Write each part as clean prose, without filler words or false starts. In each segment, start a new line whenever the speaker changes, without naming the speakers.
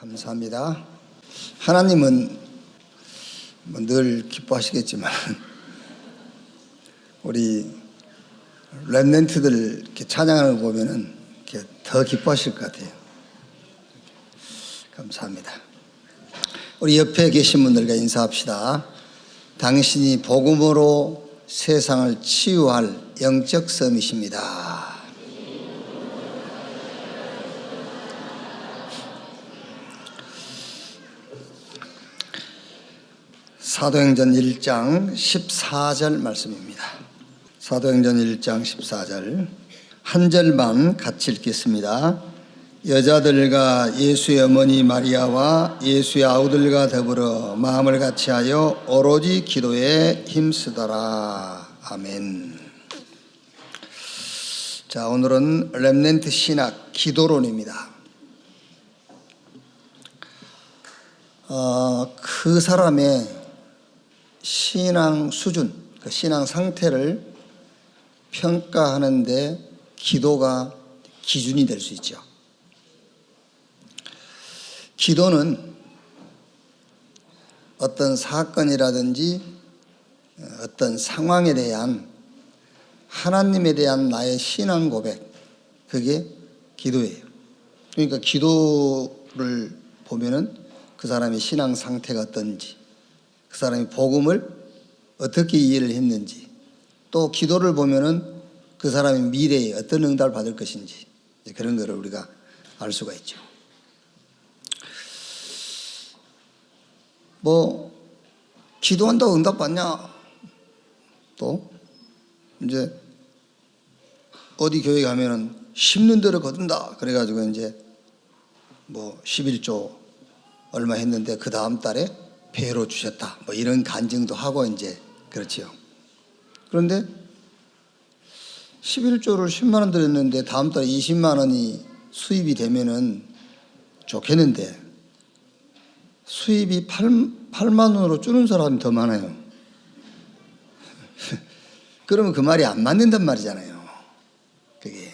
감사합니다. 하나님은 늘 기뻐하시겠지만 우리 렘넌트들 이렇게 찬양하는 거 보면은 이렇게 더 기뻐하실 것 같아요. 감사합니다. 우리 옆에 계신 분들과 인사합시다. 당신이 복음으로 세상을 치유할 영적 섬이십니다. 사도행전 1장 14절 말씀입니다. 사도행전 1장 14절 한 절만 같이 읽겠습니다. 여자들과 예수의 어머니 마리아와 예수의 아우들과 더불어 마음을 같이하여 오로지 기도에 힘쓰더라. 아멘. 자, 오늘은 렘넌트 신학 기도론입니다. 그 사람의 신앙 수준, 그 신앙 상태를 평가하는데 기도가 기준이 될 수 있죠. 기도는 어떤 사건이라든지 어떤 상황에 대한 하나님에 대한 나의 신앙 고백, 그게 기도예요. 그러니까 기도를 보면은 그 사람의 신앙 상태가 어떤지, 그 사람이 복음을 어떻게 이해를 했는지, 또 기도를 보면은 그 사람이 미래에 어떤 응답을 받을 것인지, 그런 거를 우리가 알 수가 있죠. 기도한다고 응답 받냐? 또 이제 어디 교회 가면은 심는 대로 거둔다 그래가지고 이제 11조 얼마 했는데 그 다음 달에 배로 주셨다 이런 간증도 하고 이제 그렇지요. 그런데 11조를 10만 원 드렸는데 다음 달에 20만 원이 수입이 되면은 좋겠는데 수입이 8만 원으로 줄은 사람이 더 많아요. 그러면 그 말이 안 맞는단 말이잖아요. 그게.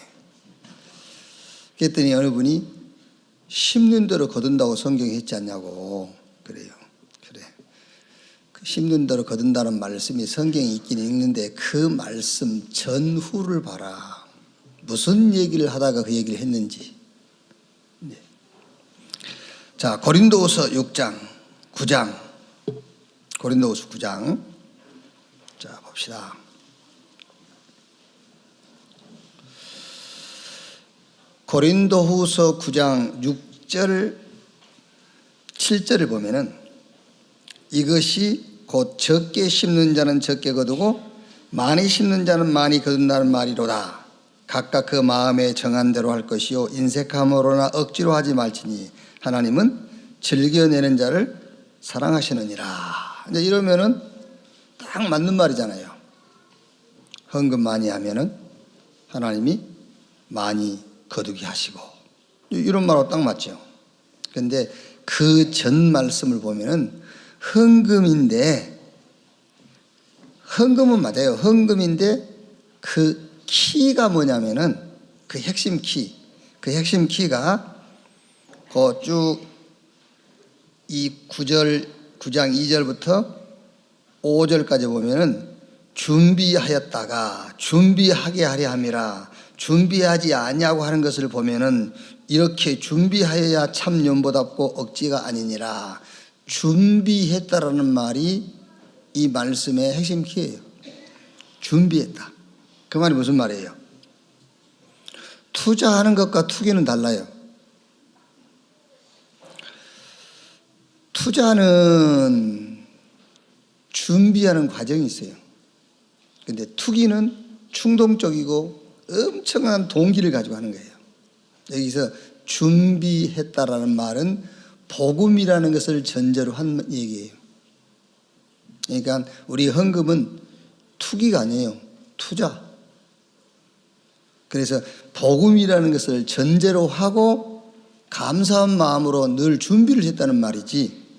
그랬더니 어느 분이 심는 대로 거둔다고 성경에 했지 않냐고. 그래요. 그래. 그 심는 대로 거둔다는 말씀이 성경에 있긴 있는데 그 말씀 전후를 봐라. 무슨 얘기를 하다가 그 얘기를 했는지. 네. 자, 고린도후서 6장, 9장. 고린도후서 9장. 자, 봅시다. 고린도후서 9장 6절, 7절을 보면은 이것이 곧 적게 심는 자는 적게 거두고 많이 심는 자는 많이 거둔다는 말이로다. 각각 그 마음에 정한 대로 할 것이요 인색함으로나 억지로 하지 말지니 하나님은 즐겨내는 자를 사랑하시느니라. 이제 이러면은 딱 맞는 말이잖아요. 헌금 많이 하면은 하나님이 많이 거두게 하시고, 이런 말하고 딱 맞죠. 그런데 그 전 말씀을 보면은 헌금인데, 헌금은 맞아요. 헌금인데 그 키가 뭐냐면은 그 핵심 키가 그 쭉 이 9장 2절부터 5절까지 보면은 준비하였다가 준비하게 하려 함이라. 준비하지 아니하고 하는 것을 보면은 이렇게 준비하여야 참 연보답고 억지가 아니니라. 준비했다라는 말이 이 말씀의 핵심 키예요. 준비했다. 그 말이 무슨 말이에요? 투자하는 것과 투기는 달라요. 투자는 준비하는 과정이 있어요. 근데 투기는 충동적이고 엄청난 동기를 가지고 하는 거예요. 여기서 준비했다라는 말은 복음이라는 것을 전제로 한 얘기예요. 그러니까 우리 헌금은 투기가 아니에요. 투자. 그래서 복음이라는 것을 전제로 하고 감사한 마음으로 늘 준비를 했다는 말이지,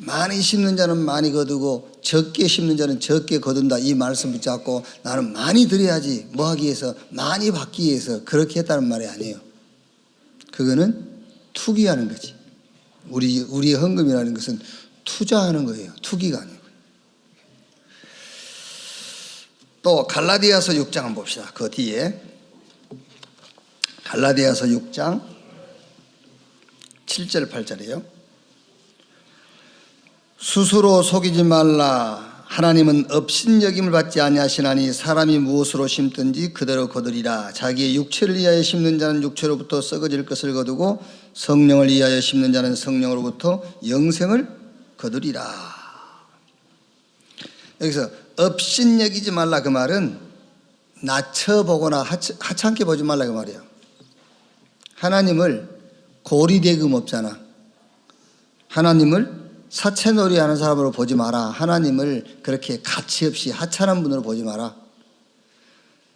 많이 심는 자는 많이 거두고 적게 심는 자는 적게 거둔다 이 말씀 붙잡고 나는 많이 드려야지 하기 위해서 많이 받기 위해서 그렇게 했다는 말이 아니에요. 그거는 투기하는 거지. 우리의 헌금이라는 것은 투자하는 거예요. 투기가 아니고. 또 갈라디아서 6장 한번 봅시다. 그 뒤에 갈라디아서 6장 7절 8절이에요. 스스로 속이지 말라. 하나님은 업신여김을 받지 아니하시나니 사람이 무엇으로 심든지 그대로 거두리라. 자기의 육체를 위하여 심는 자는 육체로부터 썩어질 것을 거두고 성령을 위하여 심는 자는 성령으로부터 영생을 거두리라. 여기서 업신여기지 말라 그 말은 낮춰보거나 하찮게 보지 말라 그 말이에요. 하나님을 고리대금 없잖아. 하나님을 사채놀이하는 사람으로 보지 마라. 하나님을 그렇게 가치 없이 하찮은 분으로 보지 마라.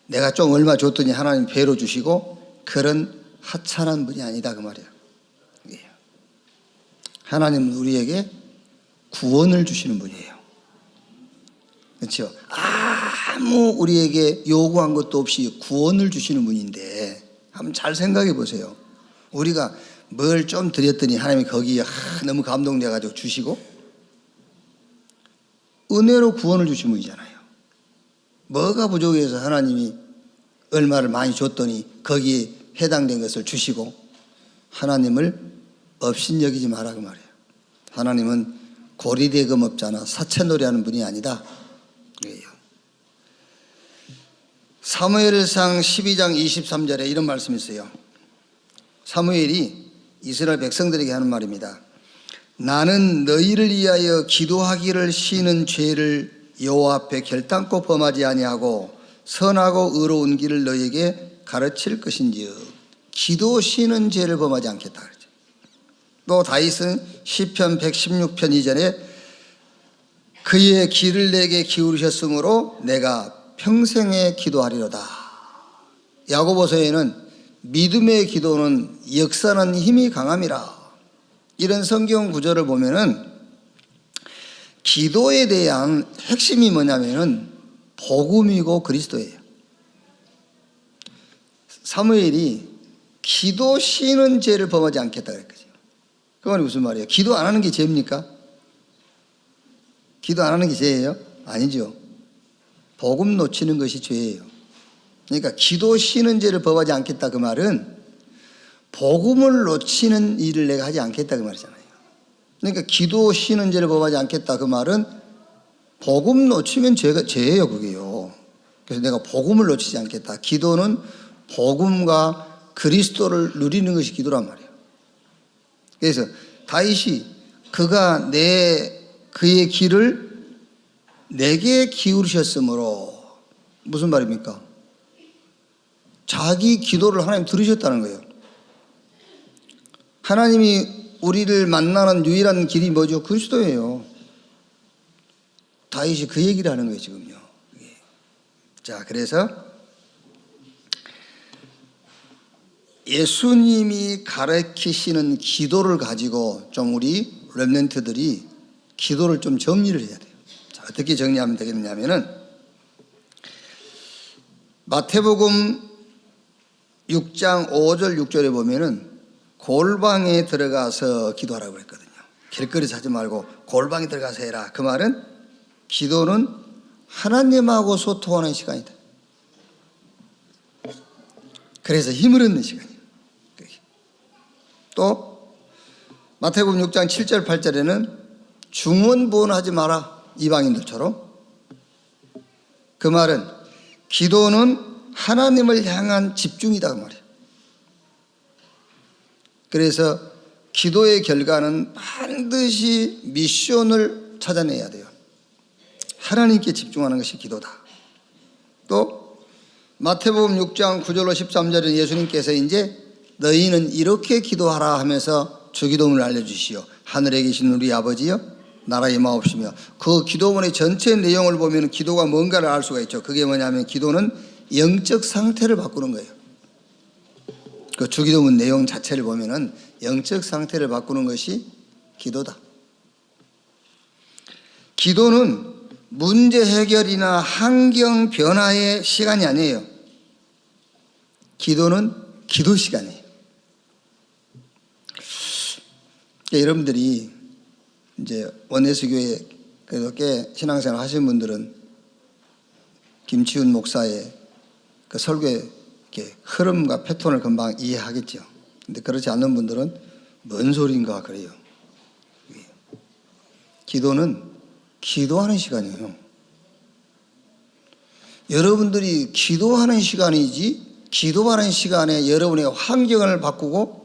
내가 좀 얼마 줬더니 하나님 배로 주시고 그런 하찮은 분이 아니다 그 말이야. 하나님은 우리에게 구원을 주시는 분이에요. 그렇죠? 아무 우리에게 요구한 것도 없이 구원을 주시는 분인데 한번 잘 생각해 보세요. 우리가 뭘 좀 드렸더니 하나님이 거기에 너무 감동돼가지고 주시고 은혜로 구원을 주신 분이잖아요. 뭐가 부족해서 하나님이 얼마를 많이 줬더니 거기에 해당된 것을 주시고 하나님을 업신여기지 마라 그 말이에요. 하나님은 고리대금 없잖아. 사채놀이하는 분이 아니다. 그래요. 사무엘상 12장 23절에 이런 말씀이 있어요. 사무엘이 이스라엘 백성들에게 하는 말입니다. 나는 너희를 위하여 기도하기를 쉬는 죄를 여호와 앞에 결단코 범하지 아니하고 선하고 의로운 길을 너희에게 가르칠 것인지요. 기도 쉬는 죄를 범하지 않겠다 그러죠. 또 다윗은 시편 116편 2절에 그의 길을 내게 기울이셨으므로 내가 평생에 기도하리로다. 야고보서에는 믿음의 기도는 역사는 힘이 강함이라. 이런 성경 구절을 보면은 기도에 대한 핵심이 뭐냐면은 복음이고 그리스도예요. 사무엘이 기도 쉬는 죄를 범하지 않겠다 그랬거든요. 그 말이 무슨 말이에요? 기도 안 하는 게 죄입니까? 기도 안 하는 게 죄예요? 아니죠. 복음 놓치는 것이 죄예요. 그러니까 기도 쉬는 죄를 범하지 않겠다 그 말은 복음을 놓치는 일을 내가 하지 않겠다 그 말이잖아요. 그러니까 기도 쉬는 죄를 범하지 않겠다 그 말은 복음 놓치면 죄예요 그게요. 그래서 내가 복음을 놓치지 않겠다. 기도는 복음과 그리스도를 누리는 것이 기도란 말이에요. 그래서 다윗이 그가 그의 길을 내게 기울이셨으므로 무슨 말입니까? 자기 기도를 하나님 들으셨다는 거예요. 하나님이 우리를 만나는 유일한 길이 뭐죠? 그리스도예요. 다윗이 그 얘기를 하는 거예요 지금요. 자, 그래서 예수님이 가르치시는 기도를 가지고 좀 우리 렘넌트들이 기도를 좀 정리를 해야 돼요. 자, 어떻게 정리하면 되겠느냐면은 마태복음 6장 5절 6절에 보면은 골방에 들어가서 기도하라고 그랬거든요. 길거리에서 하지 말고 골방에 들어가서 해라. 그 말은 기도는 하나님하고 소통하는 시간이다. 그래서 힘을 얻는 시간이에요. 또 마태복음 6장 7절 8절에는 중언부언하지 마라. 이방인들처럼. 그 말은 기도는 하나님을 향한 집중이다 그 말이에요. 그래서 기도의 결과는 반드시 미션을 찾아내야 돼요. 하나님께 집중하는 것이 기도다. 또 마태복음 6장 9절로 13절에 예수님께서 이제 너희는 이렇게 기도하라 하면서 주기도문을 알려주시오. 하늘에 계신 우리 아버지여 나라의 마옵시며, 그 기도문의 전체 내용을 보면 기도가 뭔가를 알 수가 있죠. 그게 뭐냐면 기도는 영적 상태를 바꾸는 거예요. 그 주기도문 내용 자체를 보면은 영적 상태를 바꾸는 것이 기도다. 기도는 문제 해결이나 환경 변화의 시간이 아니에요. 기도는 기도 시간이에요. 여러분들이 이제 원내스 교회 그래도 꽤 신앙생활 하시는 분들은 김치훈 목사의 그 설교의 흐름과 패턴을 금방 이해하겠죠. 근데 그렇지 않는 분들은 뭔 소리인가 그래요. 기도는 기도하는 시간이에요. 여러분들이 기도하는 시간이지, 기도하는 시간에 여러분의 환경을 바꾸고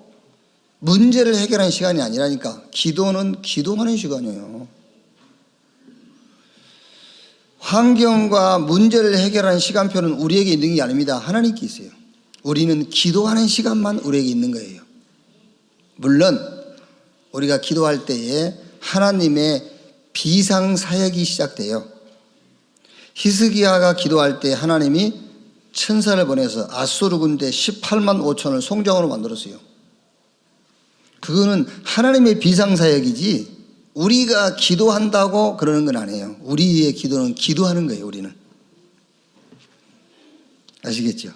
문제를 해결하는 시간이 아니라니까. 기도는 기도하는 시간이에요. 환경과 문제를 해결하는 시간표는 우리에게 있는 게 아닙니다. 하나님께 있어요. 우리는 기도하는 시간만 우리에게 있는 거예요. 물론 우리가 기도할 때에 하나님의 비상사역이 시작돼요. 히스기야가 기도할 때 하나님이 천사를 보내서 아수르 군대 18만 5천을 송장으로 만들었어요. 그거는 하나님의 비상사역이지 우리가 기도한다고 그러는 건 아니에요. 우리의 기도는 기도하는 거예요. 우리는 아시겠죠?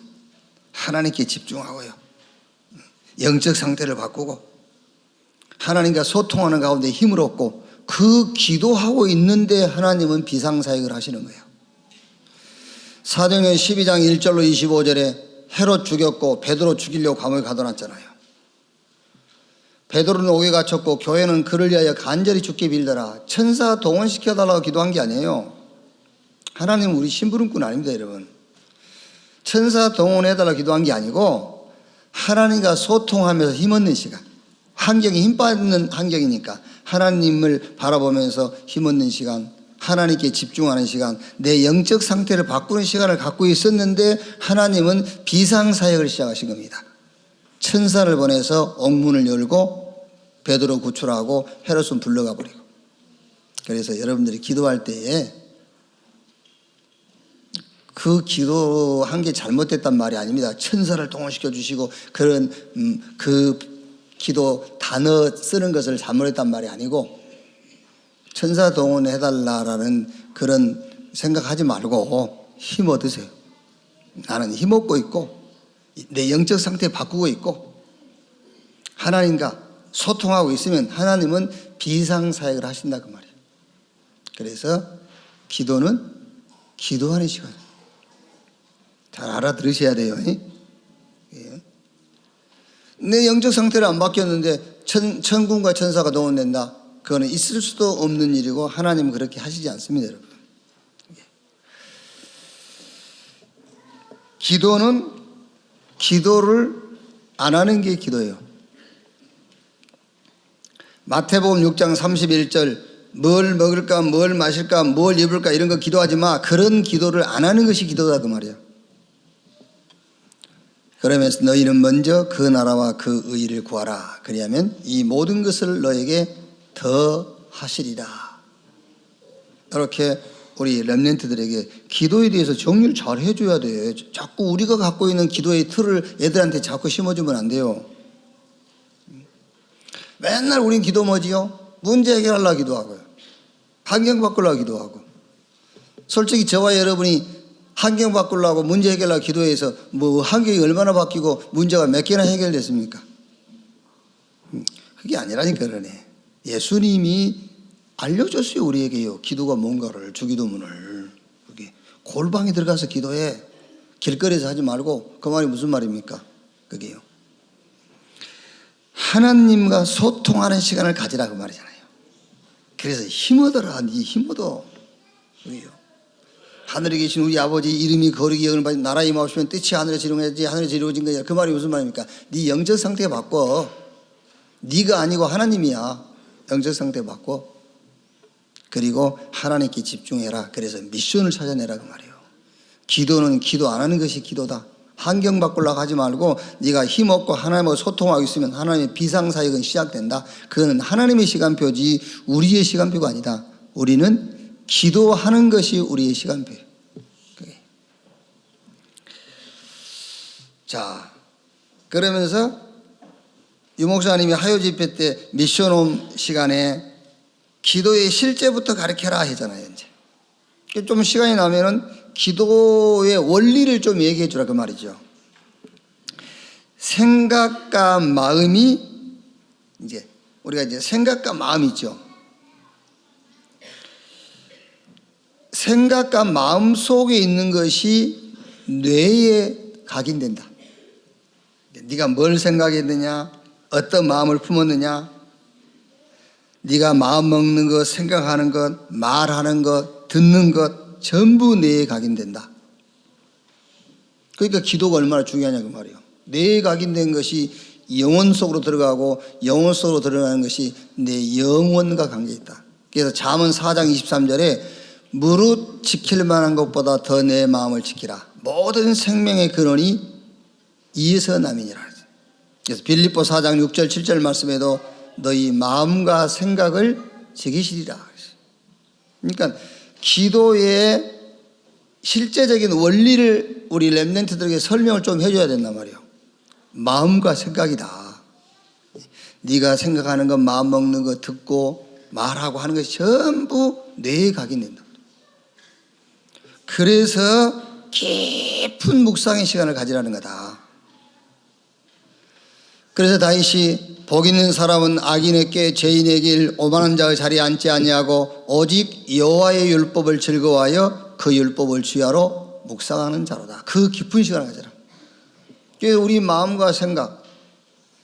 하나님께 집중하고요, 영적 상태를 바꾸고 하나님과 소통하는 가운데 힘을 얻고 그 기도하고 있는데 하나님은 비상사역을 하시는 거예요. 사도행전 12장 1절로 25절에 헤롯 죽였고 베드로 죽이려고 감옥에 가둬놨잖아요. 베드로는 옥에 갇혔고 교회는 그를 위하여 간절히 주께 빌더라. 천사 동원시켜달라고 기도한 게 아니에요. 하나님은 우리 심부름꾼 아닙니다, 여러분. 천사 동원해달라고 기도한 게 아니고 하나님과 소통하면서 힘없는 시간, 환경이 힘받는 환경이니까 하나님을 바라보면서 힘없는 시간, 하나님께 집중하는 시간, 내 영적 상태를 바꾸는 시간을 갖고 있었는데 하나님은 비상사역을 시작하신 겁니다. 천사를 보내서 옥문을 열고 베드로 구출하고 헤롯은 불러가 버리고. 그래서 여러분들이 기도할 때에 그 기도한 게 잘못됐단 말이 아닙니다. 천사를 동원시켜 주시고 그런 그 기도 단어 쓰는 것을 잘못했단 말이 아니고, 천사 동원해달라라는 그런 생각하지 말고 힘 얻으세요. 나는 힘 얻고 있고 내 영적 상태 바꾸고 있고 하나님과 소통하고 있으면 하나님은 비상사역을 하신다 그 말이에요. 그래서 기도는 기도하는 시간, 잘 알아들으셔야 돼요. 내 영적 상태를 안 바뀌었는데 천군과 천사가 동원된다, 그거는 있을 수도 없는 일이고 하나님은 그렇게 하시지 않습니다, 여러분. 기도는 기도를 안 하는 게 기도예요. 마태복음 6장 31절 뭘 먹을까, 뭘 마실까, 뭘 입을까 이런 거 기도하지 마. 그런 기도를 안 하는 것이 기도다 그 말이에요. 그러면서 너희는 먼저 그 나라와 그 의를 구하라. 그리하면 이 모든 것을 너에게 더 하시리라. 이렇게 우리 렘넌트들에게 기도에 대해서 정리를 잘 해줘야 돼. 자꾸 우리가 갖고 있는 기도의 틀을 애들한테 자꾸 심어주면 안 돼요. 맨날 우린 기도 뭐지요? 문제 해결하려고 기도하고요, 환경 바꾸려고 기도하고. 솔직히 저와 여러분이 환경 바꾸려고 문제 해결하려고 기도해서 뭐 환경이 얼마나 바뀌고 문제가 몇 개나 해결됐습니까? 그게 아니라니까 그러네. 예수님이 알려줬어요 우리에게요, 기도가 뭔가를. 주기도문을. 그게 골방에 들어가서 기도해. 길거리에서 하지 말고. 그 말이 무슨 말입니까? 그게요, 하나님과 소통하는 시간을 가지라 그 말이잖아요. 그래서 힘 얻어라. 네 힘 얻어. 그게요, 하늘에 계신 우리 아버지 이름이 거룩히 여김을 받으시며 나라에 임하시면 뜻이 하늘에서 이루어지지 하늘에서 이루어진 거냐. 그 말이 무슨 말입니까? 네 영적 상태 바꿔. 네가 아니고 하나님이야. 영적 상태 바꿔. 그리고 하나님께 집중해라. 그래서 미션을 찾아내라 그 말이에요. 기도는 기도 안 하는 것이 기도다. 환경 바꾸려고 하지 말고 네가 힘없고 하나님과 소통하고 있으면 하나님의 비상사역은 시작된다. 그거는 하나님의 시간표지 우리의 시간표가 아니다. 우리는 기도하는 것이 우리의 시간표예요. 자, 그러면서 유 목사님이 하요 집회 때 미션홈 시간에 기도의 실제부터 가르쳐라 하잖아요. 이제 좀 시간이 나면은 기도의 원리를 좀 얘기해 주라 그 말이죠. 생각과 마음이 이제 우리가 이제 생각과 마음이 있죠. 생각과 마음 속에 있는 것이 뇌에 각인된다. 네가 뭘 생각했느냐, 어떤 마음을 품었느냐, 네가 마음 먹는 것, 생각하는 것, 말하는 것, 듣는 것 전부 뇌에 각인된다. 그러니까 기도가 얼마나 중요하냐 그 말이에요. 뇌에 각인된 것이 영혼 속으로 들어가고 영혼 속으로 들어가는 것이 내 영혼과 관계있다. 그래서 잠언 4장 23절에 무릇 지킬 만한 것보다 더 내 마음을 지키라. 모든 생명의 근원이 이에서 남이니라. 그래서 빌립보 4장 6절 7절 말씀에도 너희 마음과 생각을 지키시리라. 그러니까 기도의 실제적인 원리를 우리 렘넌트들에게 설명을 좀 해줘야 된단 말이에요. 마음과 생각이다. 네가 생각하는 것, 마음 먹는 것, 듣고 말하고 하는 것이 전부 뇌에 각인된다. 그래서 깊은 묵상의 시간을 가지라는 거다. 그래서 다윗이 복 있는 사람은 악인의 꾀 죄인의 길 오만한 자의 자리에 앉지 아니하고 오직 여호와의 율법을 즐거워하여 그 율법을 주야로 묵상하는 자로다. 그 깊은 시간을 가져라. 그래서 우리 마음과 생각,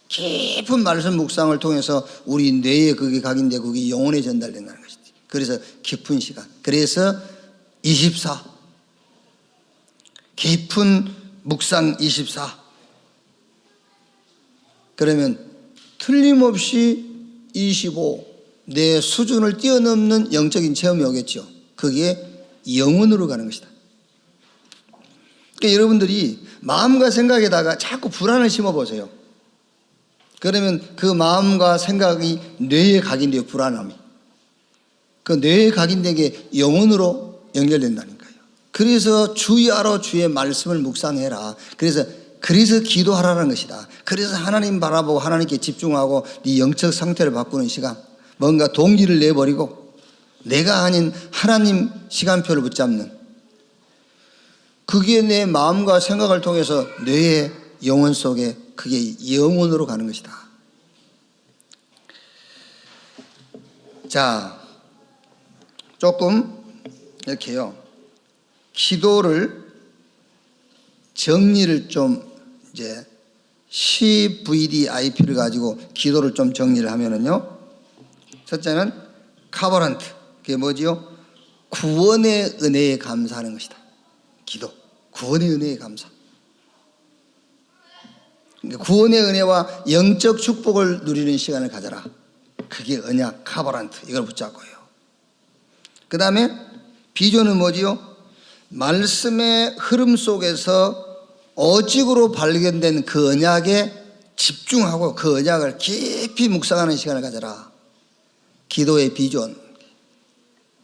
깊은 말씀 묵상을 통해서 우리 뇌에 그게 각인되고 그게 영혼에 전달된다는 것이지. 그래서 깊은 시간. 그래서 24. 깊은 묵상 24. 그러면 틀림없이 25. 내 수준을 뛰어넘는 영적인 체험이 오겠죠. 그게 영혼으로 가는 것이다. 그러니까 여러분들이 마음과 생각에다가 자꾸 불안을 심어보세요. 그러면 그 마음과 생각이 뇌에 각인돼요. 불안함이. 그 뇌에 각인된 게 영혼으로 연결된다니까요. 그래서 주야로 주의 말씀을 묵상해라. 그래서 기도하라는 것이다. 그래서 하나님 바라보고 하나님께 집중하고 네 영적 상태를 바꾸는 시간, 뭔가 동기를 내버리고 내가 아닌 하나님 시간표를 붙잡는, 그게 내 마음과 생각을 통해서 뇌의 영혼 속에 그게 영혼으로 가는 것이다. 자, 조금 이렇게요. 기도를 정리를 좀 이제 CVDIP를 가지고 기도를 좀 정리를 하면은요. 첫째는 카버런트. 그게 뭐지요? 구원의 은혜에 감사하는 것이다. 기도. 구원의 은혜에 감사. 구원의 은혜와 영적 축복을 누리는 시간을 가져라. 그게 언약 카버런트. 이걸 붙잡고요. 그 다음에 비전은 뭐지요? 말씀의 흐름 속에서 오직으로 발견된 그 언약에 집중하고 그 언약을 깊이 묵상하는 시간을 가져라. 기도의 비전.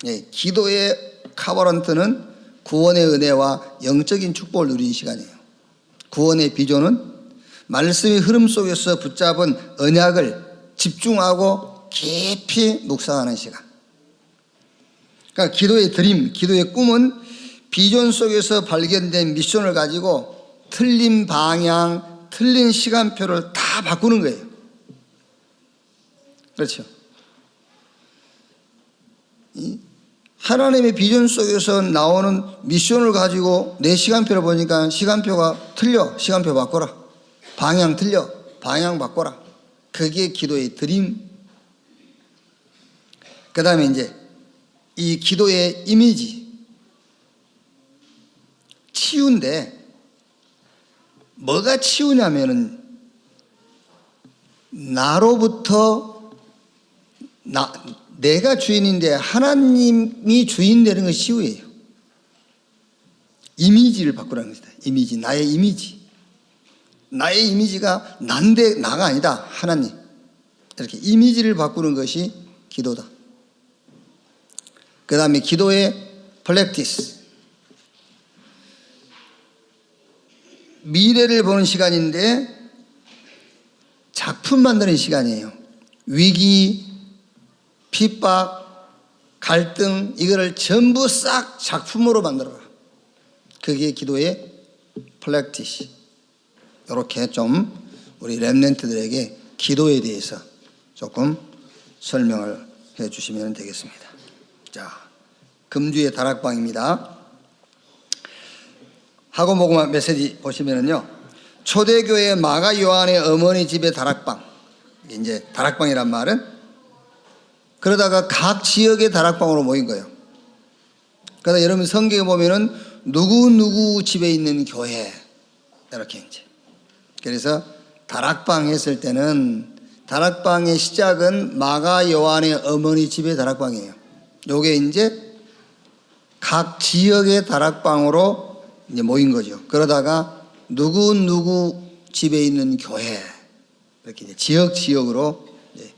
예, 기도의 카버런트는 구원의 은혜와 영적인 축복을 누리는 시간이에요. 구원의 비전은 말씀의 흐름 속에서 붙잡은 언약을 집중하고 깊이 묵상하는 시간. 그러니까 기도의 드림, 기도의 꿈은 비전 속에서 발견된 미션을 가지고 틀린 방향, 틀린 시간표를 다 바꾸는 거예요. 그렇죠. 하나님의 비전 속에서 나오는 미션을 가지고 내 시간표를 보니까 시간표가 틀려. 시간표 바꿔라. 방향 틀려. 방향 바꿔라. 그게 기도의 드림. 그 다음에 이제 이 기도의 이미지. 치유인데 뭐가 치유냐면은 나로부터 내가 주인인데 하나님이 주인 되는 것이 치유예요. 이미지를 바꾸라는 것이다. 이미지, 나의 이미지. 나의 이미지가 난데 나가 아니다. 하나님. 이렇게 이미지를 바꾸는 것이 기도다. 그 다음에 기도의 프랙티스. 미래를 보는 시간인데 작품 만드는 시간이에요. 위기, 핍박, 갈등, 이거를 전부 싹 작품으로 만들어라. 그게 기도의 프랙티스. 이렇게 좀 우리 렘넌트들에게 기도에 대해서 조금 설명을 해 주시면 되겠습니다. 자, 금주의 다락방입니다. 학원복음 메시지 보시면은요, 초대교회 마가 요한의 어머니 집의 다락방, 이제 다락방이란 말은 그러다가 각 지역의 다락방으로 모인 거예요. 그러다 여러분 성경에 보면은 누구 집에 있는 교회 이렇게 이제, 그래서 다락방 했을 때는 다락방의 시작은 마가 요한의 어머니 집의 다락방이에요. 요게 이제 각 지역의 다락방으로 이제 모인 거죠. 그러다가 누구 집에 있는 교회 이렇게 이제 지역으로 이제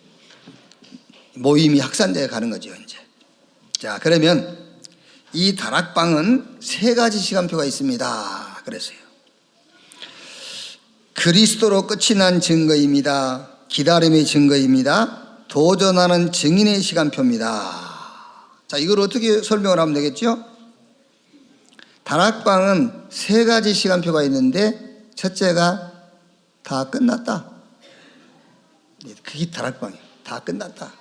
모임이 확산되어 가는 거죠, 이제. 자, 그러면 이 다락방은 세 가지 시간표가 있습니다. 그랬어요. 그리스도로 끝이 난 증거입니다. 기다림의 증거입니다. 도전하는 증인의 시간표입니다. 자, 이걸 어떻게 설명을 하면 되겠죠? 다락방은 세 가지 시간표가 있는데 첫째가 다 끝났다. 그게 다락방이에요. 다 끝났다.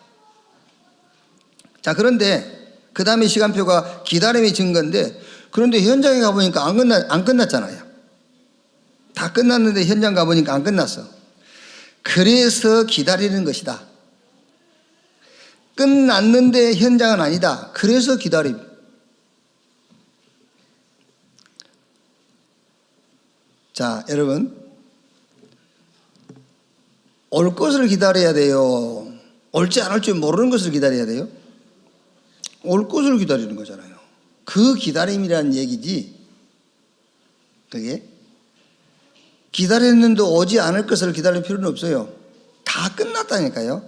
자, 그런데 그 다음에 시간표가 기다림의 증거인데, 그런데 현장에 가보니까 안 끝났잖아요. 다 끝났는데 현장 가보니까 안 끝났어. 그래서 기다리는 것이다. 끝났는데 현장은 아니다. 그래서 기다림. 자, 여러분, 올 것을 기다려야 돼요? 올지 안 올지 모르는 것을 기다려야 돼요? 올 것을 기다리는 거잖아요. 그 기다림이라는 얘기지. 그게 기다렸는데 오지 않을 것을 기다릴 필요는 없어요. 다 끝났다니까요.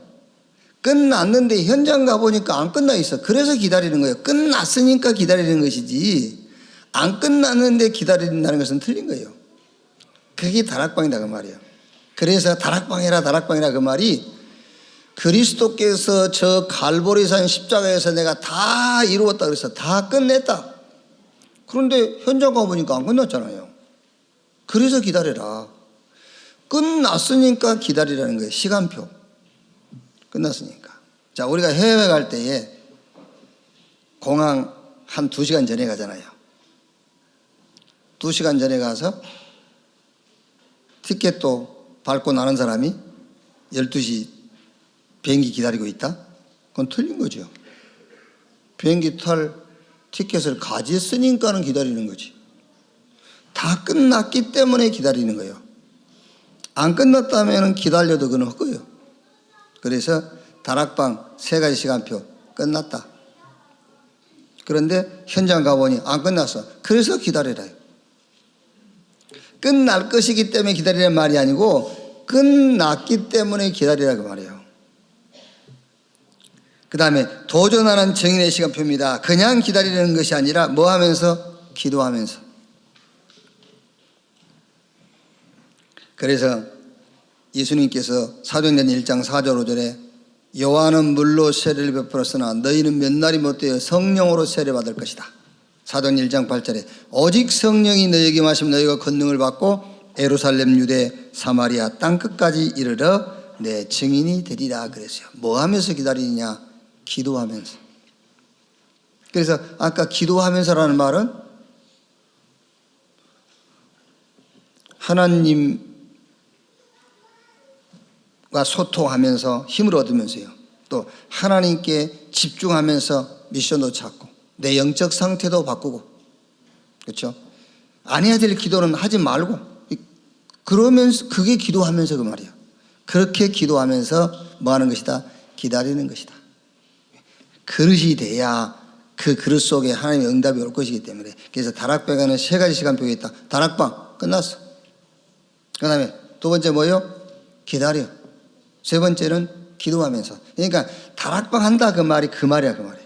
끝났는데 현장 가보니까 안 끝나 있어. 그래서 기다리는 거예요. 끝났으니까 기다리는 것이지, 안 끝났는데 기다린다는 것은 틀린 거예요. 그게 다락방이다 그 말이에요. 그래서 다락방이라 그 말이, 그리스도께서 저 갈보리산 십자가에서 내가 다 이루었다 그래서 다 끝냈다. 그런데 현장 가보니까 안 끝났잖아요. 그래서 기다려라. 끝났으니까 기다리라는 거예요. 시간표. 끝났으니까. 자, 우리가 해외 갈 때에 공항 한 2시간 전에 가잖아요. 2시간 전에 가서 티켓도 밟고 나는 사람이 12시 비행기 기다리고 있다? 그건 틀린 거죠. 비행기 탈 티켓을 가졌으니까는 기다리는 거지. 다 끝났기 때문에 기다리는 거예요. 안 끝났다면 기다려도 그건 헛거예요. 그래서 다락방 세 가지 시간표 끝났다. 그런데 현장 가보니 안 끝났어. 그래서 기다리라요. 끝날 것이기 때문에 기다리라는 말이 아니고 끝났기 때문에 기다리라 그 말이에요. 그 다음에 도전하는 증인의 시간표입니다. 그냥 기다리는 것이 아니라 뭐 하면서? 기도하면서. 그래서 예수님께서 사도행전 1장 4절 5절에 요한은 물로 세례를 베풀었으나 너희는 몇 날이 못되어 성령으로 세례받을 것이다. 사도행전 1장 8절에 오직 성령이 너희에게 마시면 너희가 권능을 받고 예루살렘, 유대, 사마리아 땅끝까지 이르러 내 증인이 되리라 그랬어요. 뭐 하면서 기다리느냐? 기도하면서. 그래서 아까 기도하면서라는 말은 하나님과 소통하면서 힘을 얻으면서요. 또 하나님께 집중하면서 미션도 찾고 내 영적 상태도 바꾸고, 그렇죠? 안 해야 될 기도는 하지 말고, 그러면서 그게 기도하면서 그 말이에요. 그렇게 기도하면서 뭐 하는 것이다? 기다리는 것이다. 그릇이 돼야 그 그릇 속에 하나님의 응답이 올 것이기 때문에. 그래서 다락방에는 세 가지 시간표가 있다. 다락방 끝났어. 그 다음에 두 번째 뭐예요? 기다려. 세 번째는 기도하면서. 그러니까 다락방 한다 그 말이 그 말이야, 그 말이야.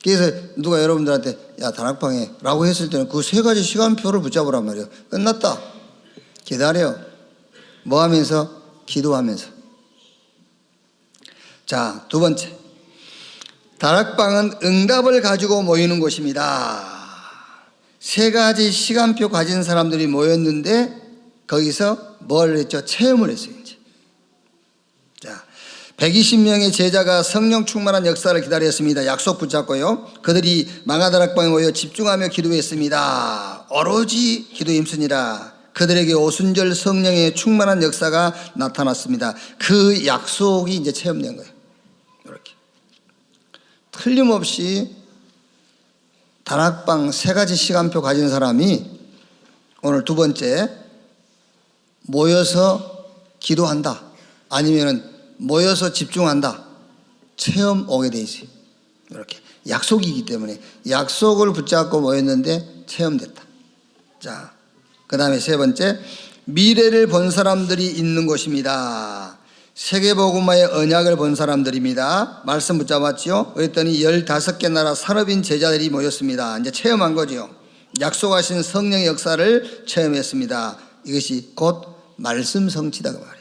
그래서 누가 여러분들한테 야 다락방에 라고 했을 때는 그 세 가지 시간표를 붙잡으란 말이에요. 끝났다. 기다려. 뭐 하면서? 기도하면서. 자, 두 번째, 다락방은 응답을 가지고 모이는 곳입니다. 세 가지 시간표 가진 사람들이 모였는데 거기서 뭘 했죠? 체험을 했어요. 이제. 자, 120명의 제자가 성령 충만한 역사를 기다렸습니다. 약속 붙잡고요. 그들이 망아다락방에 모여 집중하며 기도했습니다. 오로지 기도에 힘쓰니라. 그들에게 오순절 성령의 충만한 역사가 나타났습니다. 그 약속이 이제 체험된 거예요. 이렇게 틀림없이 다락방 3가지 시간표 가진 사람이 오늘 두 번째 모여서 기도한다, 아니면 모여서 집중한다, 체험 오게 돼 있어요. 이렇게 약속이기 때문에 약속을 붙잡고 모였는데 체험됐다. 자, 그 다음에 세 번째, 미래를 본 사람들이 있는 곳입니다. 세계복음화의 언약을 본 사람들입니다. 말씀 붙잡았죠. 그랬더니 15개 나라 산업인 제자들이 모였습니다. 이제 체험한 거죠. 약속하신 성령의 역사를 체험했습니다. 이것이 곧 말씀 성취다 그 말이에요.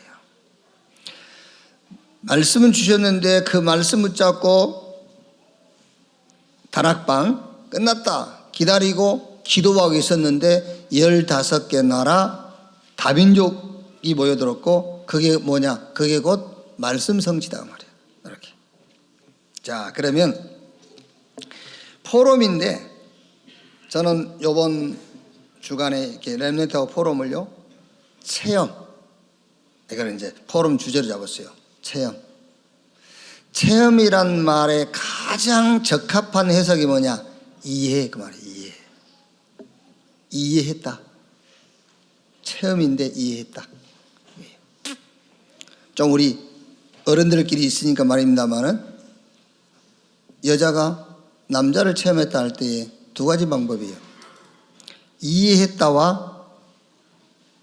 말씀은 주셨는데 그 말씀 붙잡고 다락방 끝났다 기다리고 기도하고 있었는데 15개 나라 다민족이 모여들었고, 그게 뭐냐? 그게 곧 말씀 성취다 말이에요. 이렇게. 자, 그러면 포럼인데, 저는 이번 주간에 이렇게 렘넌트하고 포럼을요, 체험, 이걸 이제 포럼 주제로 잡았어요. 체험. 체험이란 말에 가장 적합한 해석이 뭐냐? 이해, 그 말이에요. 이해. 이해했다. 체험인데 이해했다. 좀 우리 어른들끼리 있으니까 말입니다만은, 여자가 남자를 체험했다 할 때에 2가지 방법이에요. 이해했다와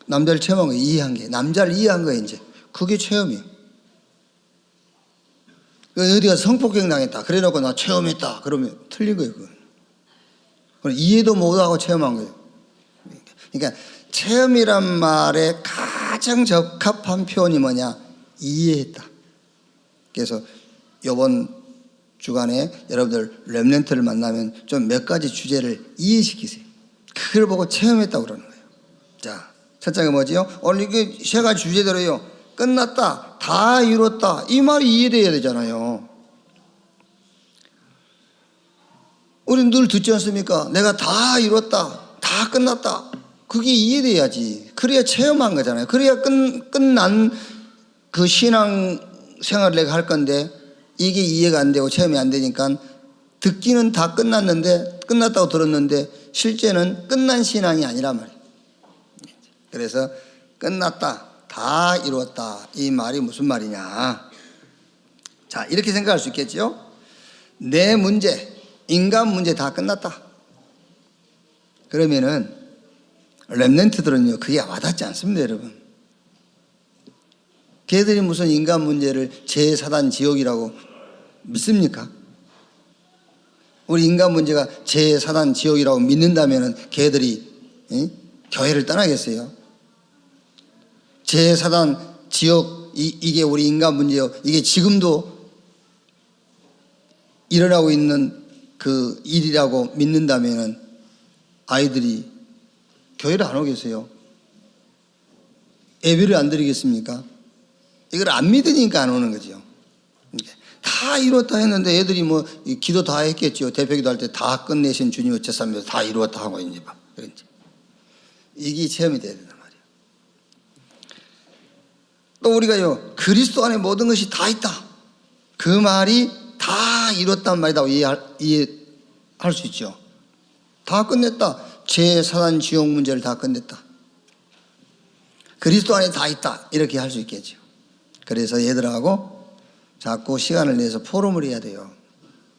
남자를 체험한 거, 이해한 게, 남자를 이해한 거예요. 이제 그게 체험이에요. 어디가 성폭행 당했다 그래 놓고 나 체험했다 그러면 틀린 거예요. 그건 이해도 못하고 체험한 거예요. 그러니까 체험이란 말에 가장 적합한 표현이 뭐냐? 이해했다. 그래서 이번 주간에 여러분들 렘넌트를 만나면 좀 몇 가지 주제를 이해시키세요. 그걸 보고 체험했다고 그러는 거예요. 자, 첫째가 뭐지요? 오늘 이게 3가지 주제대로요. 끝났다, 다 이뤘다, 이 말이 이해돼야 되잖아요. 우리는 늘 듣지 않습니까? 내가 다 이뤘다, 다 끝났다. 그게 이해돼야지. 그래야 체험한 거잖아요. 그래야 끝난 그 신앙 생활을 내가 할 건데, 이게 이해가 안 되고 체험이 안 되니까 듣기는 다 끝났는데, 끝났다고 들었는데 실제는 끝난 신앙이 아니란 말이에요. 그래서 끝났다, 다 이루었다, 이 말이 무슨 말이냐? 자, 이렇게 생각할 수 있겠죠. 내 문제, 인간 문제 다 끝났다. 그러면은 렘넌트들은요, 그게 와닿지 않습니다, 여러분. 걔들이 무슨 인간 문제를 제4단 지옥이라고 믿습니까? 우리 인간 문제가 제4단 지옥이라고 믿는다면은 걔들이 교회를 떠나겠어요? 제4단 지옥, 이게 우리 인간 문제요. 이게 지금도 일어나고 있는 그 일이라고 믿는다면은 아이들이 교회를 안 오겠어요? 예배를 안 드리겠습니까? 이걸 안 믿으니까 안 오는 거죠. 다 이뤘다 했는데 애들이 뭐 기도 다 했겠죠. 대표기도 할 때 다 끝내신 주님 어째서면서 다 이루었다 하고 이제 막 그런지. 이게 체험이 돼야 된단 말이에요. 또 우리가요, 그리스도 안에 모든 것이 다 있다, 그 말이 다 이뤘단 말이다 이해할 수 있죠. 다 끝냈다. 제4단 지옥 문제를 다 끝냈다. 그리스도 안에 다 있다, 이렇게 할 수 있겠죠. 그래서 얘들하고 자꾸 시간을 내서 포럼을 해야 돼요.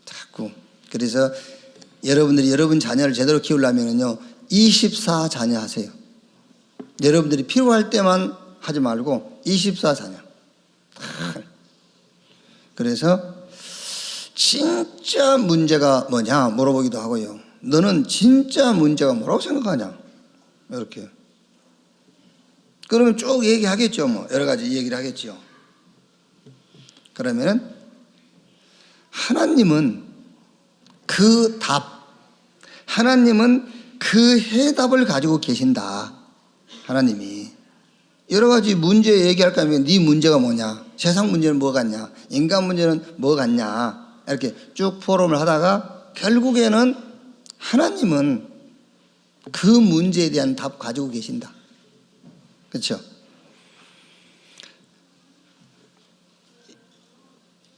자꾸. 그래서 여러분들이 여러분 자녀를 제대로 키우려면요, 24자녀 하세요. 여러분들이 필요할 때만 하지 말고 24자녀. 그래서 진짜 문제가 뭐냐 물어보기도 하고요. 너는 진짜 문제가 뭐라고 생각하냐? 이렇게. 그러면 쭉 얘기하겠죠. 뭐 여러 가지 얘기를 하겠죠. 그러면은 하나님은 그 답, 하나님은 그 해답을 가지고 계신다. 하나님이 여러 가지 문제 얘기할 거면 네 문제가 뭐냐, 세상 문제는 뭐 같냐, 인간 문제는 뭐 같냐, 이렇게 쭉 포럼을 하다가 결국에는 하나님은 그 문제에 대한 답 가지고 계신다. 그렇죠?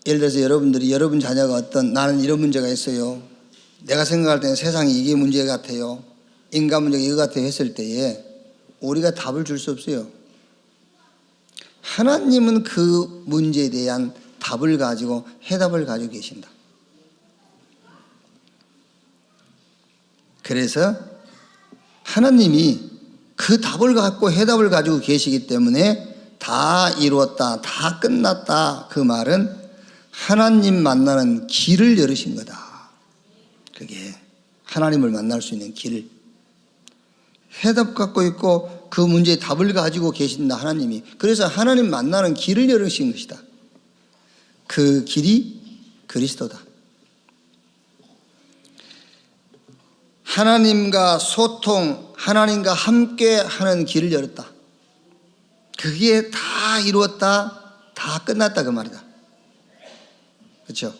예를 들어서 여러분들이 여러분 자녀가 어떤 나는 이런 문제가 있어요, 내가 생각할 때는 세상이 이게 문제 같아요, 인간 문제가 이거 같아요 했을 때에 우리가 답을 줄 수 없어요. 하나님은 그 문제에 대한 답을 가지고 해답을 가지고 계신다. 그래서 하나님이 그 답을 갖고 해답을 가지고 계시기 때문에 다 이루었다, 다 끝났다, 그 말은 하나님 만나는 길을 열으신 거다. 그게 하나님을 만날 수 있는 길, 해답 갖고 있고 그 문제의 답을 가지고 계신다 하나님이. 그래서 하나님 만나는 길을 열으신 것이다. 그 길이 그리스도다. 하나님과 소통, 하나님과 함께 하는 길을 열었다. 그게 다 이루었다, 다 끝났다, 그 말이다. 그렇죠?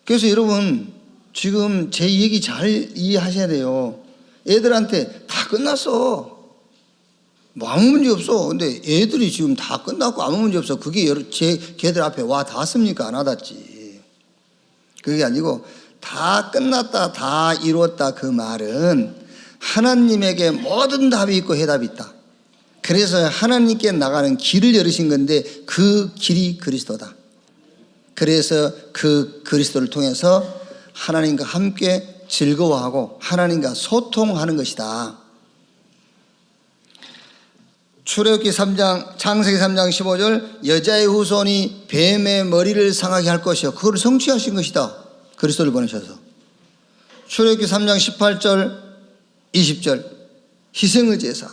그래서 여러분 지금 제 얘기 잘 이해하셔야 돼요. 애들한테 다 끝났어, 뭐 아무 문제 없어. 근데 애들이 지금 다 끝났고 아무 문제 없어, 그게 걔들 앞에 와 닿습니까? 안 와닿지. 그게 아니고 다 끝났다, 다 이루었다, 그 말은 하나님에게 모든 답이 있고 해답이 있다. 그래서 하나님께 나가는 길을 열으신 건데 그 길이 그리스도다. 그래서 그 그리스도를 통해서 하나님과 함께 즐거워하고 하나님과 소통하는 것이다. 출애굽기 3장, 창세기 3장 15절, 여자의 후손이 뱀의 머리를 상하게 할 것이요, 그걸 성취하신 것이다. 그리스도를 보내셔서. 출애굽기 3장 18절 20절, 희생의 제사,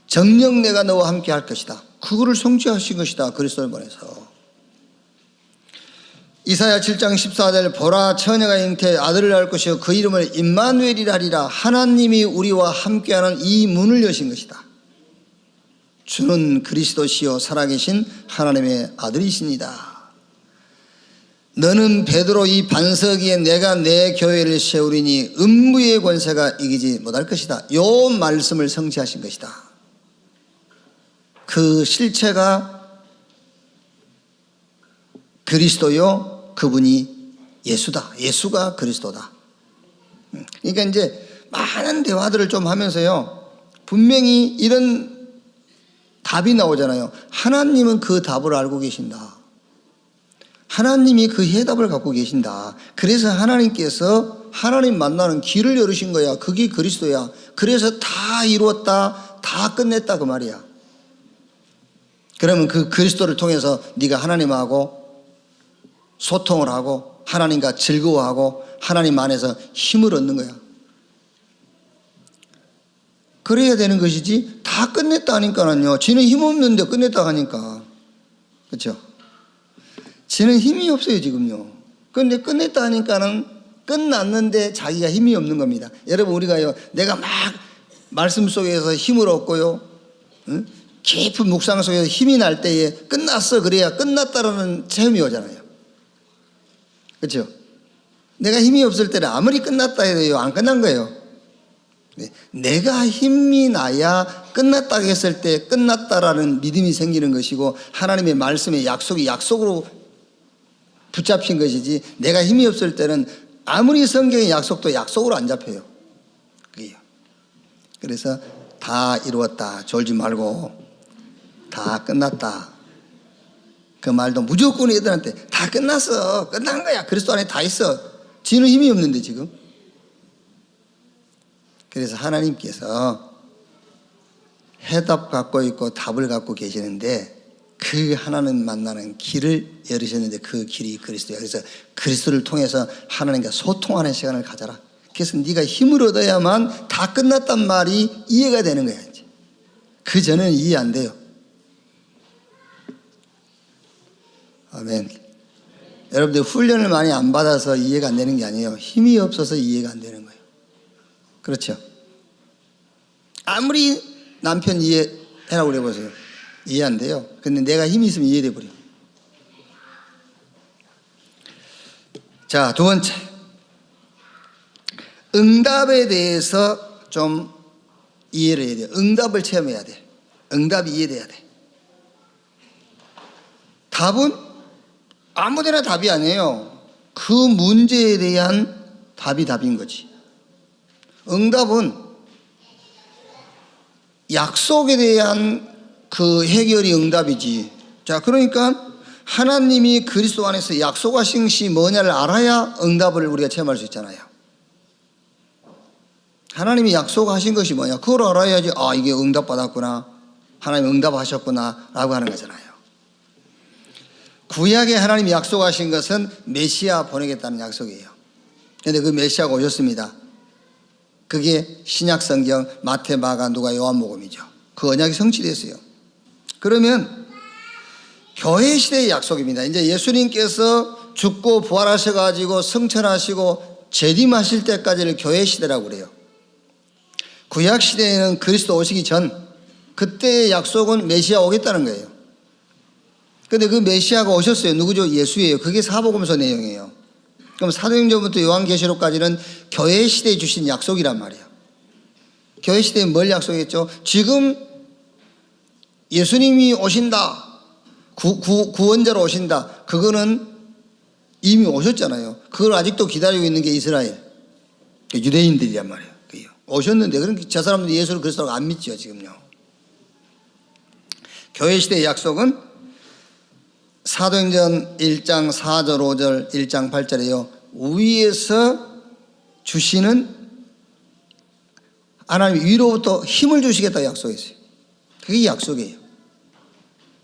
정녕 내가 너와 함께 할 것이다. 그거를 성취하신 것이다. 그리스도를 보내서. 이사야 7장 14절, 보라 처녀가 잉태해 아들을 낳을 것이요 그 이름을 임마누엘이라 하리라. 하나님이 우리와 함께하는 이 문을 여신 것이다. 주는 그리스도시요 살아계신 하나님의 아들이십니다. 너는 베드로, 이 반석 위에 내가 내 교회를 세우리니 음부의 권세가 이기지 못할 것이다. 요 말씀을 성취하신 것이다. 그 실체가 그리스도요, 그분이 예수다. 예수가 그리스도다. 그러니까 이제 많은 대화들을 좀 하면서요, 분명히 이런 답이 나오잖아요. 하나님은 그 답을 알고 계신다. 하나님이 그 해답을 갖고 계신다. 그래서 하나님께서 하나님 만나는 길을 열으신 거야. 그게 그리스도야. 그래서 다 이루었다, 다 끝냈다, 그 말이야. 그러면 그 그리스도를 통해서 네가 하나님하고 소통을 하고 하나님과 즐거워하고 하나님 안에서 힘을 얻는 거야. 그래야 되는 것이지, 다 끝냈다 하니까는요, 지는 힘없는데 끝냈다 하니까, 그렇죠? 지는 힘이 없어요 지금요. 그런데 끝냈다 하니까는 끝났는데 자기가 힘이 없는 겁니다. 여러분, 우리가요, 내가 막 말씀 속에서 힘을 얻고요, 응? 깊은 묵상 속에서 힘이 날 때에 끝났어 그래야 끝났다라는 체험이 오잖아요. 그렇죠? 내가 힘이 없을 때는 아무리 끝났다 해도요, 안 끝난 거예요. 내가 힘이 나야 끝났다 했을 때 끝났다라는 믿음이 생기는 것이고, 하나님의 말씀의 약속이 약속으로 붙잡힌 것이지, 내가 힘이 없을 때는 아무리 성경의 약속도 약속으로 안 잡혀요. 그게요. 그래서 다 이루었다 졸지 말고 다 끝났다, 그 말도 무조건 애들한테 다 끝났어, 끝난 거야, 그리스도 안에 다 있어. 지는 힘이 없는데 지금. 그래서 하나님께서 해답 갖고 있고 답을 갖고 계시는데 그 하나님 만나는 길을 열으셨는데 그 길이 그리스도야. 그래서 그리스도를 통해서 하나님과 소통하는 시간을 가져라. 그래서 네가 힘을 얻어야만 다 끝났단 말이 이해가 되는 거야. 이제 그 전에는 이해 안 돼요. 아멘. 여러분들 훈련을 많이 안 받아서 이해가 안 되는 게 아니에요. 힘이 없어서 이해가 안 되는 거예요. 그렇죠? 아무리 남편 이해해라고 그래보세요. 이해 안 돼요. 근데 내가 힘이 있으면 이해돼 버려. 자, 두 번째, 응답에 대해서 좀 이해를 해야 돼요. 응답을 체험해야 돼. 응답이 이해돼야 돼. 답은 아무데나 답이 아니에요. 그 문제에 대한 답이 답인 거지. 응답은 약속에 대한 그 해결이 응답이지. 자, 그러니까 하나님이 그리스도 안에서 약속하신 것이 뭐냐를 알아야 응답을 우리가 체험할 수 있잖아요. 하나님이 약속하신 것이 뭐냐, 그걸 알아야지 아, 이게 응답받았구나, 하나님 응답하셨구나 라고 하는 거잖아요. 구약에 하나님이 약속하신 것은 메시아 보내겠다는 약속이에요. 그런데 그 메시아가 오셨습니다. 그게 신약 성경 마태, 마가, 누가, 요한복음이죠. 그 언약이 성취됐어요. 그러면 교회 시대의 약속입니다. 이제 예수님께서 죽고 부활하셔가지고 성천하시고 재림하실 때까지를 교회 시대라고 그래요. 구약 시대에는 그리스도 오시기 전 그때의 약속은 메시아 오겠다는 거예요. 그런데 그 메시아가 오셨어요. 누구죠? 예수예요. 그게 사복음서 내용이에요. 그럼 사도행전부터 요한계시록까지는 교회 시대에 주신 약속이란 말이에요. 교회 시대에 뭘 약속했죠? 지금 예수님이 오신다, 구원자로 오신다, 그거는 이미 오셨잖아요. 그걸 아직도 기다리고 있는 게 이스라엘, 유대인들이란 말이에요. 오셨는데, 그럼 저 사람들이 예수를 그리스도라고 안 믿죠, 지금요. 교회 시대의 약속은 사도행전 1장 4절 5절 1장 8절에요. 위에서 주시는 하나님 위로부터 힘을 주시겠다고 약속했어요. 그게 약속이에요.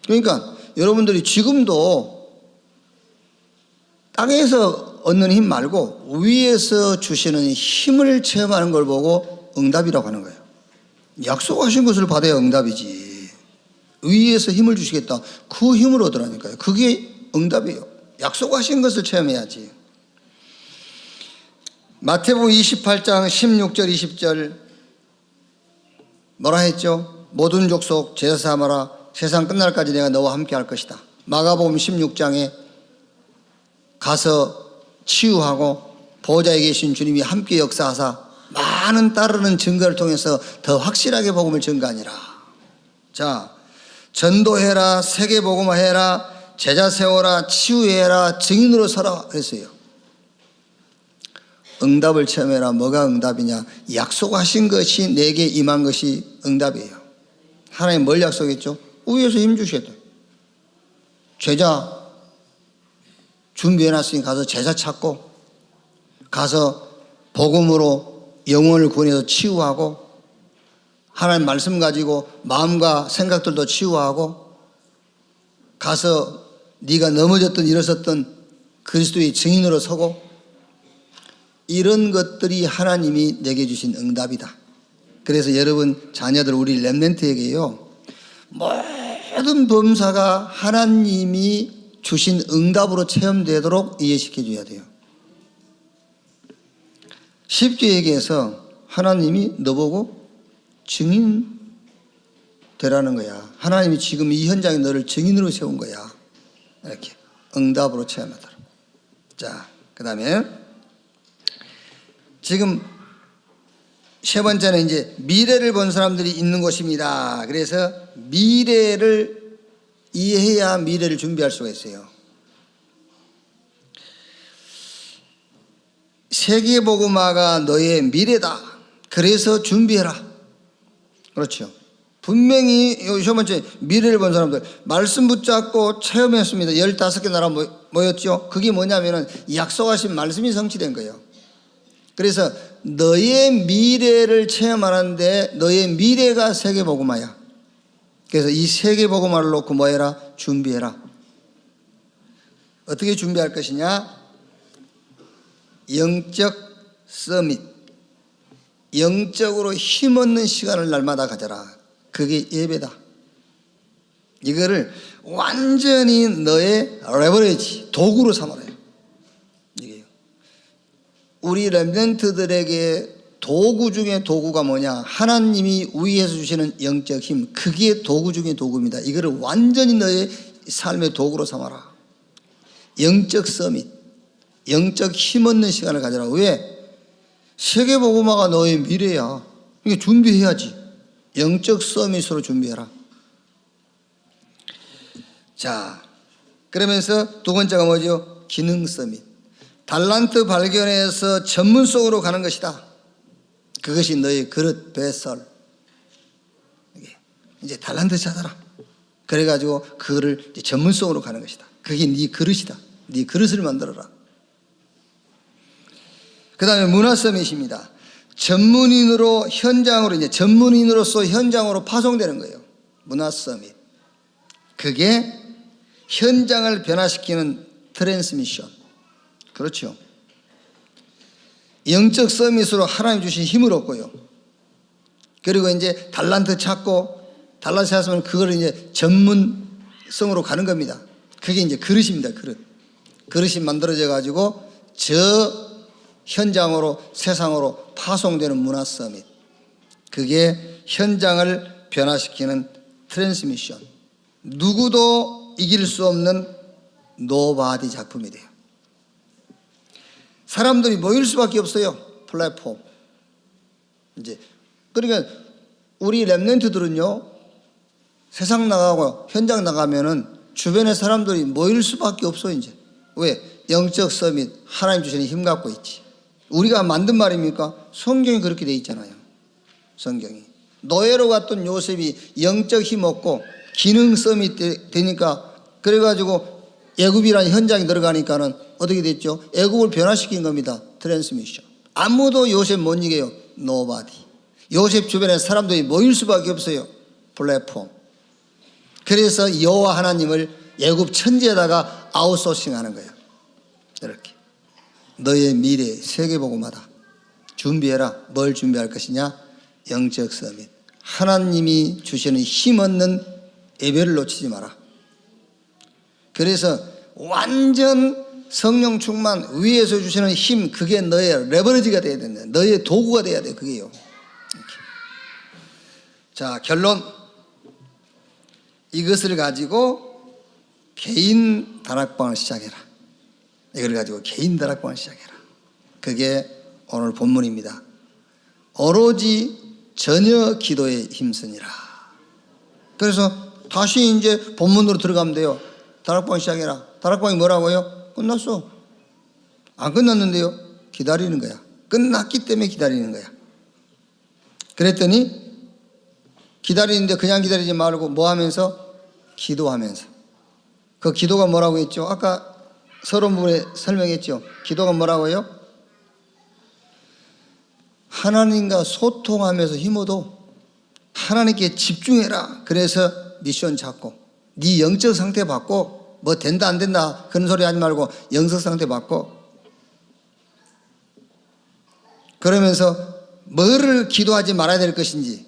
그러니까 여러분들이 지금도 땅에서 얻는 힘 말고 위에서 주시는 힘을 체험하는 걸 보고 응답이라고 하는 거예요. 약속하신 것을 받아야 응답이지. 위에서 힘을 주시겠다, 그 힘을 얻으라니까요. 그게 응답이에요. 약속하신 것을 체험해야지. 마태복음 28장 16절 20절 뭐라 했죠? 모든 족속 제자 삼아라, 세상 끝날까지 내가 너와 함께 할 것이다. 마가복음 16장에 가서 치유하고 보좌에 계신 주님이 함께 역사하사 많은 따르는 증거를 통해서 더 확실하게 복음을 증거하니라. 자, 전도해라, 세계 복음화해라, 제자 세워라, 치유해라, 증인으로 서라 그랬어요. 응답을 체험해라. 뭐가 응답이냐? 약속하신 것이 내게 임한 것이 응답이에요. 하나님 뭘 약속했죠? 위에서 힘 주시겠다. 제자 준비해놨으니 가서 제자 찾고, 가서 복음으로 영혼을 구원해서 치유하고, 하나님 말씀 가지고 마음과 생각들도 치유하고, 가서 네가 넘어졌던 일어섰던 그리스도의 증인으로 서고, 이런 것들이 하나님이 내게 주신 응답이다. 그래서 여러분 자녀들, 우리 렘넌트에게요, 모든 범사가 하나님이 주신 응답으로 체험되도록 이해시켜 줘야 돼요. 쉽게 얘기해서 하나님이 너보고 증인 되라는 거야. 하나님이 지금 이 현장에 너를 증인으로 세운 거야. 이렇게 응답으로 체험하도록. 자, 그 다음에 지금 세 번째는 이제 미래를 본 사람들이 있는 곳입니다. 그래서 미래를 이해해야 미래를 준비할 수가 있어요. 세계복음화가 너의 미래다. 그래서 준비해라. 그렇죠. 분명히 세 번째, 미래를 본 사람들 말씀 붙잡고 체험했습니다. 15개 나라 모였죠. 그게 뭐냐면은 약속하신 말씀이 성취된 거예요. 그래서 너의 미래를 체험하는데 너의 미래가 세계복음화야. 그래서 이 세계복음화를 놓고 뭐 해라? 준비해라. 어떻게 준비할 것이냐? 영적 서밋, 영적으로 힘없는 시간을 날마다 가져라. 그게 예배다. 이거를 완전히 너의 레버리지, 도구로 삼아라. 이게요. 우리 렘넌트들에게 도구 중에 도구가 뭐냐? 하나님이 위에서 주시는 영적 힘, 그게 도구 중에 도구입니다. 이거를 완전히 너의 삶의 도구로 삼아라. 영적 서밋, 영적 힘없는 시간을 가져라. 왜? 세계복음화가 너의 미래야. 이게 준비해야지. 영적 서밋으로 준비해라. 자, 그러면서 두 번째가 뭐죠? 기능 서밋. 달란트 발견해서 전문성으로 가는 것이다. 그것이 너의 그릇, 배설. 이제 달란트 찾아라. 그래가지고 그거를 이제 전문성으로 가는 것이다. 그게 네 그릇이다. 네 그릇을 만들어라. 그 다음에 문화 서밋입니다. 전문인으로 현장으로, 이제 전문인으로서 현장으로 파송되는 거예요. 문화 서밋. 그게 현장을 변화시키는 트랜스미션. 그렇죠. 영적 서밋으로 하나님 주신 힘을 얻고요. 그리고 이제 달란트 찾고, 달란트 찾으면 그걸 이제 전문성으로 가는 겁니다. 그게 이제 그릇입니다. 그릇. 그릇이 만들어져 가지고 저 현장으로, 세상으로 파송되는 문화 서밋. 그게 현장을 변화시키는 트랜스미션. 누구도 이길 수 없는 노바디 작품이 돼요. 사람들이 모일 수밖에 없어요. 플랫폼. 이제 그러니까 우리 렘넌트들은요, 세상 나가고 현장 나가면은 주변에 사람들이 모일 수밖에 없어. 이제 왜? 영적 서밋, 하나님 주시는 힘 갖고 있지. 우리가 만든 말입니까? 성경이 그렇게 돼 있잖아요. 성경이. 노예로 갔던 요셉이 영적 힘 얻고 기능 서밋 되니까, 그래가지고 애굽이라는 현장에 들어가니까는 어떻게 됐죠? 애굽을 변화시킨 겁니다. 트랜스미션. 아무도 요셉 못 이겨요. 노바디. 요셉 주변에 사람들이 모일 수밖에 없어요. 플랫폼. 그래서 여호와 하나님을 애굽 천지에다가 아웃소싱하는 거예요. 이렇게. 너의 미래 세계복음화다. 준비해라. 뭘 준비할 것이냐? 영적 서밋. 하나님이 주시는 힘없는 예배를 놓치지 마라. 그래서 완전 성령 충만, 위에서 주시는 힘, 그게 너의 레버리지가 돼야 된다. 너의 도구가 돼야 돼. 그게요. 이렇게. 자, 결론. 이것을 가지고 개인 다락방을 시작해라. 이걸 가지고 개인 다락방을 시작해라. 그게 오늘 본문입니다. 오로지 전혀 기도에 힘쓰니라. 그래서 다시 이제 본문으로 들어가면 돼요. 다락방 시작해라. 다락방이 뭐라고요? 끝났어. 안 끝났는데요. 기다리는 거야. 끝났기 때문에 기다리는 거야. 그랬더니 기다리는데 그냥 기다리지 말고 뭐 하면서? 기도하면서. 그 기도가 뭐라고 했죠? 아까 서론 부분에 설명했죠. 기도가 뭐라고요? 하나님과 소통하면서 힘어도 하나님께 집중해라. 그래서 미션 잡고, 네 영적 상태 받고, 뭐 된다 안 된다 그런 소리 하지 말고 영적 상태 받고, 그러면서 뭐를 기도하지 말아야 될 것인지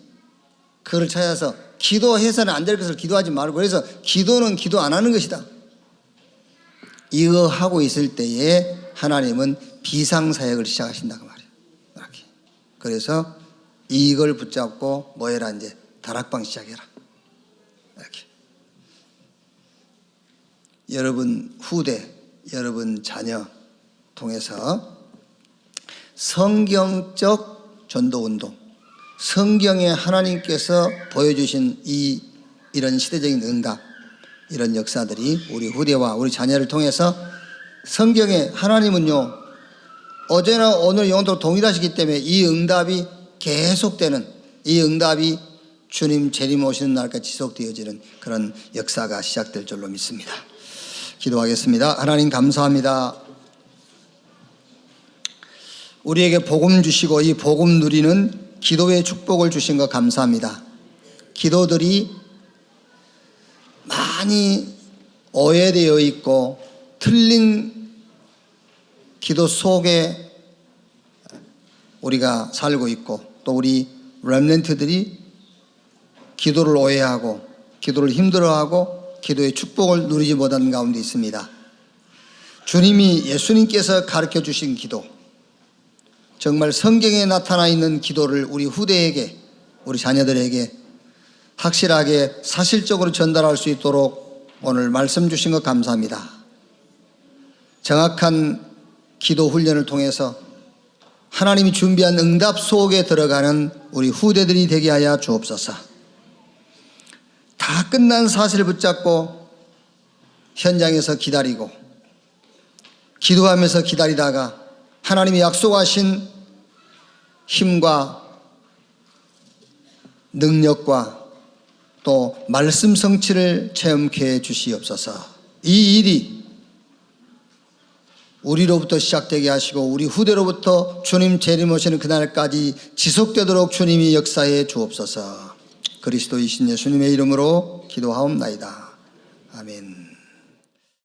그걸 찾아서, 기도해서는 안 될 것을 기도하지 말고, 그래서 기도는 기도 안 하는 것이다. 이거 하고 있을 때에 하나님은 비상사역을 시작하신다 그 말이에요. 이렇게. 그래서 이걸 붙잡고 뭐해라? 이제 다락방 시작해라. 이렇게. 여러분 후대, 여러분 자녀 통해서 성경적 전도운동, 성경에 하나님께서 보여주신 이런 시대적인 응답, 이런 역사들이 우리 후대와 우리 자녀를 통해서, 성경에 하나님은요 어제나 오늘 영원토록 동일하시기 때문에 이 응답이 계속되는, 이 응답이 주님 재림 오시는 날까지 지속되어지는 그런 역사가 시작될 줄로 믿습니다. 기도하겠습니다. 하나님 감사합니다. 우리에게 복음 주시고 이 복음 누리는 기도의 축복을 주신 것 감사합니다. 기도들이 많이 오해되어 있고 틀린 기도 속에 우리가 살고 있고, 또 우리 렘넌트들이 기도를 오해하고 기도를 힘들어하고 기도의 축복을 누리지 못하는 가운데 있습니다. 주님이, 예수님께서 가르쳐 주신 기도, 정말 성경에 나타나 있는 기도를 우리 후대에게, 우리 자녀들에게 확실하게 사실적으로 전달할 수 있도록 오늘 말씀 주신 것 감사합니다. 정확한 기도 훈련을 통해서 하나님이 준비한 응답 속에 들어가는 우리 후대들이 되게 하여 주옵소서. 다 끝난 사실을 붙잡고 현장에서 기다리고 기도하면서 기다리다가 하나님이 약속하신 힘과 능력과 또 말씀 성취를 체험케 해 주시옵소서. 이 일이 우리로부터 시작되게 하시고 우리 후대로부터 주님 재림오시는 그날까지 지속되도록 주님이 역사해 주옵소서. 그리스도이신 예수님의 이름으로 기도하옵나이다. 아멘.